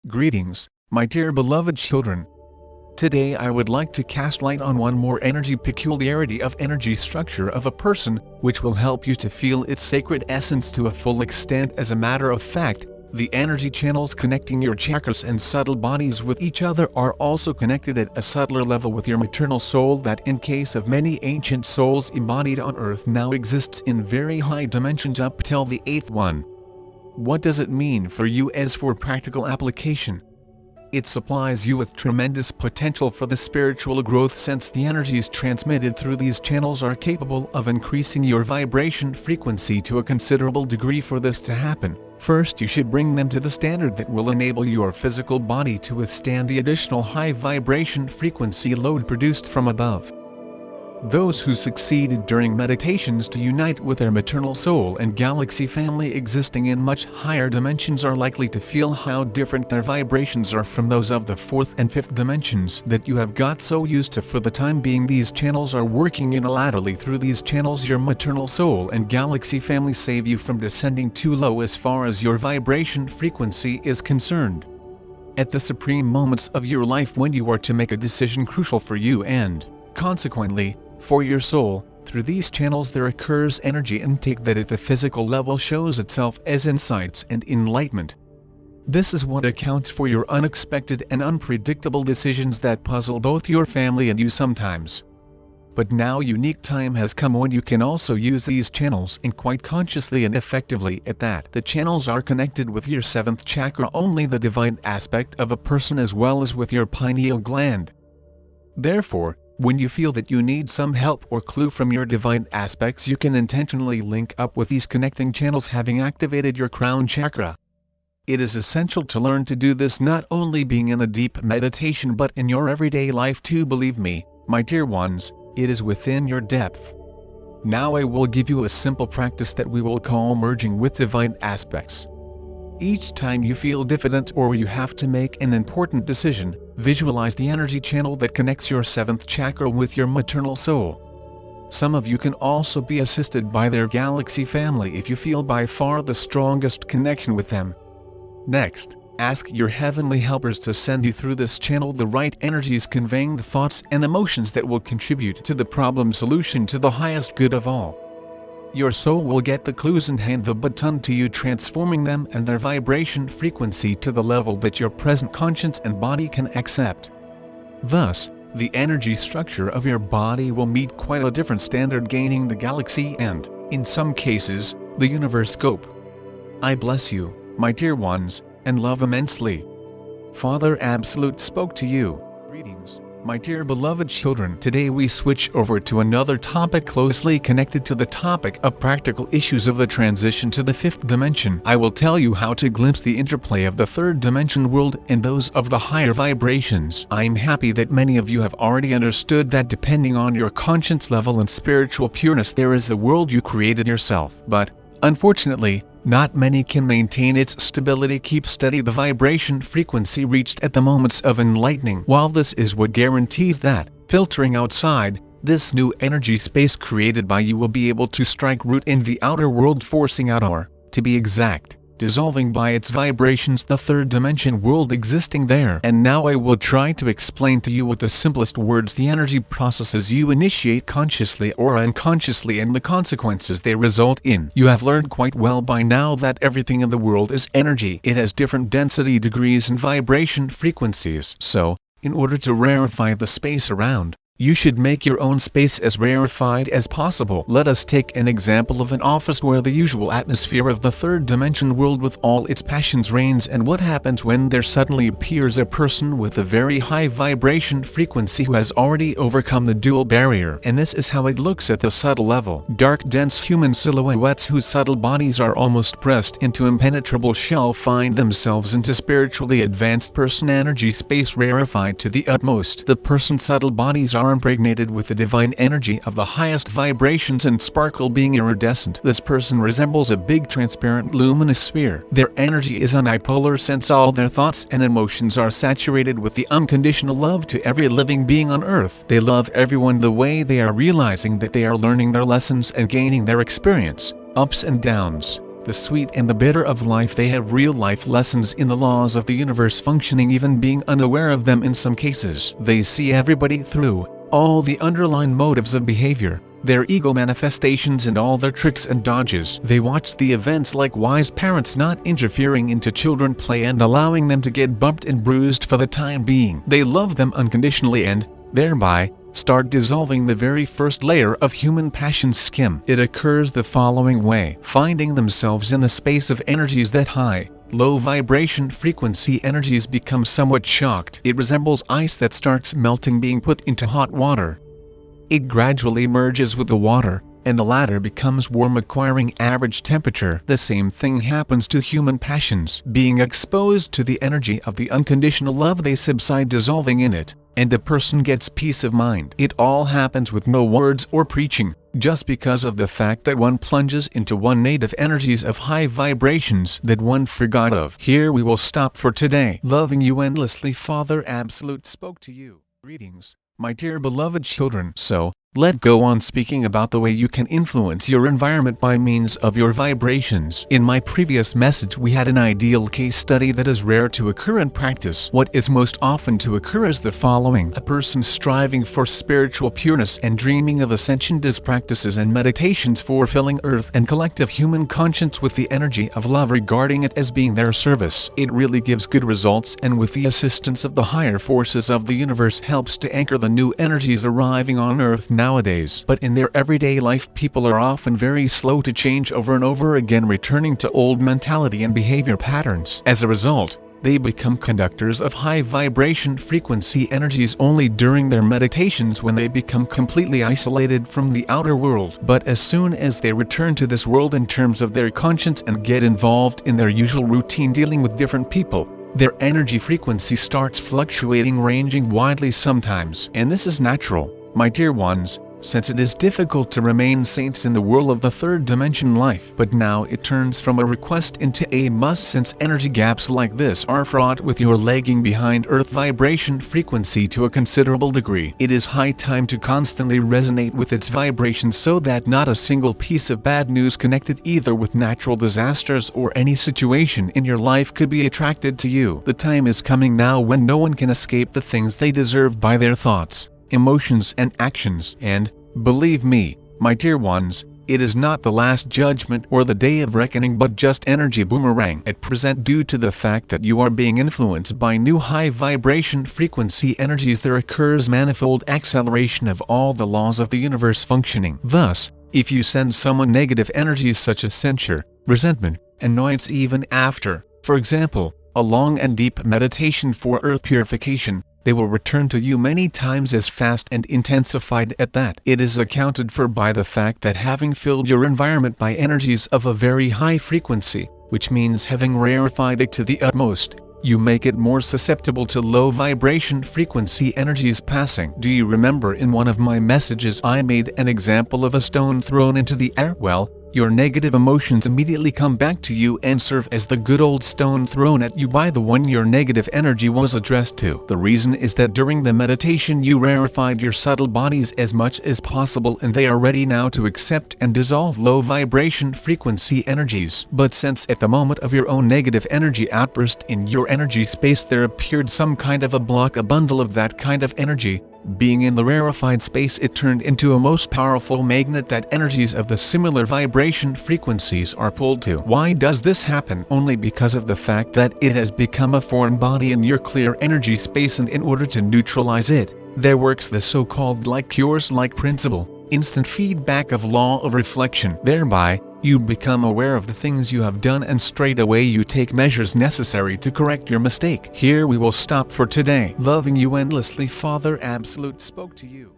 Greetings, my dear beloved children. Today I would like to cast light on one more energy peculiarity of energy structure of a person, which will help you to feel its sacred essence to a full extent. As a matter of fact, the energy channels connecting your chakras and subtle bodies with each other are also connected at a subtler level with your maternal soul that, in case of many ancient souls embodied on earth, now exists in very high dimensions up till the 8th one. What does it mean for you as for practical application? It supplies you with tremendous potential for the spiritual growth, since the energies transmitted through these channels are capable of increasing your vibration frequency to a considerable degree. For this to happen, first you should bring them to the standard that will enable your physical body to withstand the additional high vibration frequency load produced from above. Those who succeeded during meditations to unite with their maternal soul and galaxy family existing in much higher dimensions are likely to feel how different their vibrations are from those of the 4th and 5th dimensions that you have got so used to. For the time being, these channels are working unilaterally. Through these channels, your maternal soul and galaxy family save you from descending too low as far as your vibration frequency is concerned. At the supreme moments of your life, when you are to make a decision crucial for you and, consequently, for your soul, through these channels there occurs energy intake that at the physical level shows itself as insights and enlightenment. This is what accounts for your unexpected and unpredictable decisions that puzzle both your family and you sometimes. But now unique time has come when you can also use these channels, and quite consciously and effectively at that. The channels are connected with your 7th chakra, only the divine aspect of a person, as well as with your pineal gland. Therefore, when you feel that you need some help or clue from your divine aspects, you can intentionally link up with these connecting channels, having activated your crown chakra. It is essential to learn to do this not only being in a deep meditation but in your everyday life too. Believe me, my dear ones, it is within your depth. Now I will give you a simple practice that we will call merging with divine aspects. Each time you feel diffident or you have to make an important decision, visualize the energy channel that connects your 7th chakra with your maternal soul. Some of you can also be assisted by their galaxy family if you feel by far the strongest connection with them. Next, ask your heavenly helpers to send you through this channel the right energies, conveying the thoughts and emotions that will contribute to the problem solution to the highest good of all. Your soul will get the clues and hand the baton to you, transforming them and their vibration frequency to the level that your present conscience and body can accept. Thus, the energy structure of your body will meet quite a different standard, gaining the galaxy and, in some cases, the universe scope. I bless you, my dear ones, and love immensely. Father Absolute spoke to you. Greetings, my dear beloved children. Today we switch over to another topic closely connected to the topic of practical issues of the transition to the 5th dimension. I will tell you how to glimpse the interplay of the 3rd dimension world and those of the higher vibrations. I'm happy that many of you have already understood that depending on your conscience level and spiritual pureness, there is the world you created yourself. But, unfortunately, not many can maintain its stability, keep steady the vibration frequency reached at the moments of enlightening. While this is what guarantees that, filtering outside, this new energy space created by you will be able to strike root in the outer world, forcing out, or, to be exact, dissolving by its vibrations the 3rd dimension world existing there. And now I will try to explain to you with the simplest words the energy processes you initiate consciously or unconsciously and the consequences they result in. You have learned quite well by now that everything in the world is energy. It has different density degrees and vibration frequencies. So, in order to rarefy the space around, you should make your own space as rarefied as possible. Let us take an example of an office where the usual atmosphere of the 3rd dimension world with all its passions reigns, and what happens when there suddenly appears a person with a very high vibration frequency who has already overcome the dual barrier. And this is how it looks at the subtle level. Dark, dense human silhouettes whose subtle bodies are almost pressed into impenetrable shell find themselves into spiritually advanced person energy space rarefied to the utmost. The person's subtle bodies are impregnated with the divine energy of the highest vibrations and sparkle, being iridescent. This person resembles a big transparent luminous sphere. Their energy is unipolar, since all their thoughts and emotions are saturated with the unconditional love to every living being on earth. They love everyone the way they are, realizing that they are learning their lessons and gaining their experience, ups and downs, the sweet and the bitter of life. They have real-life lessons in the laws of the universe functioning, even being unaware of them in some cases. They see everybody through, all the underlying motives of behavior, their ego manifestations and all their tricks and dodges. They watch the events like wise parents, not interfering into children play and allowing them to get bumped and bruised for the time being. They love them unconditionally and, thereby, start dissolving the very first layer of human passion's skim. It occurs the following way. Finding themselves in a space of energies that high, low vibration frequency energies become somewhat shocked. It resembles ice that starts melting being put into hot water. It gradually merges with the water, and the latter becomes warm, acquiring average temperature. The same thing happens to human passions. Being exposed to the energy of the unconditional love, they subside, dissolving in it, and the person gets peace of mind. It all happens with no words or preaching, just because of the fact that one plunges into one native energies of high vibrations that one forgot of. Here we will stop for today. Loving you endlessly, Father Absolute spoke to you. Greetings, my dear beloved children. So, let go on speaking about the way you can influence your environment by means of your vibrations. In my previous message we had an ideal case study that is rare to occur in practice. What is most often to occur is the following. A person striving for spiritual pureness and dreaming of ascension does practices and meditations for filling earth and collective human conscience with the energy of love, regarding it as being their service. It really gives good results, and with the assistance of the higher forces of the universe helps to anchor the new energies arriving on earth nowadays. But in their everyday life, people are often very slow to change over and over again, returning to old mentality and behavior patterns. As a result, they become conductors of high vibration frequency energies only during their meditations, when they become completely isolated from the outer world. But as soon as they return to this world in terms of their conscience and get involved in their usual routine dealing with different people, their energy frequency starts fluctuating, ranging widely sometimes. And this is natural, my dear ones, since it is difficult to remain saints in the world of the third dimension life. But now it turns from a request into a must, since energy gaps like this are fraught with your lagging behind earth vibration frequency to a considerable degree. It is high time to constantly resonate with its vibrations, so that not a single piece of bad news connected either with natural disasters or any situation in your life could be attracted to you. The time is coming now when no one can escape the things they deserve by their thoughts, emotions and actions. And, believe me, my dear ones, it is not the last judgment or the day of reckoning, but just energy boomerang at present. Due to the fact that you are being influenced by new high vibration frequency energies, there occurs manifold acceleration of all the laws of the universe functioning. Thus, if you send someone negative energies such as censure, resentment, annoyance, even after, for example, a long and deep meditation for earth purification, they will return to you many times as fast and intensified at that. It is accounted for by the fact that having filled your environment by energies of a very high frequency, which means having rarefied it to the utmost, you make it more susceptible to low vibration frequency energies passing. Do you remember in one of my messages I made an example of a stone thrown into the air? Well, your negative emotions immediately come back to you and serve as the good old stone thrown at you by the one your negative energy was addressed to. The reason is that during the meditation you rarefied your subtle bodies as much as possible, and they are ready now to accept and dissolve low vibration frequency energies. But since at the moment of your own negative energy outburst in your energy space there appeared some kind of a block, a bundle of that kind of energy, being in the rarefied space, it turned into a most powerful magnet that energies of the similar vibration frequencies are pulled to. Why does this happen? Only because of the fact that it has become a foreign body in your clear energy space, and in order to neutralize it, there works the so-called like cures like principle, instant feedback of law of reflection. Thereby, you become aware of the things you have done, and straight away you take measures necessary to correct your mistake. Here we will stop for today. Loving you endlessly, Father Absolute spoke to you.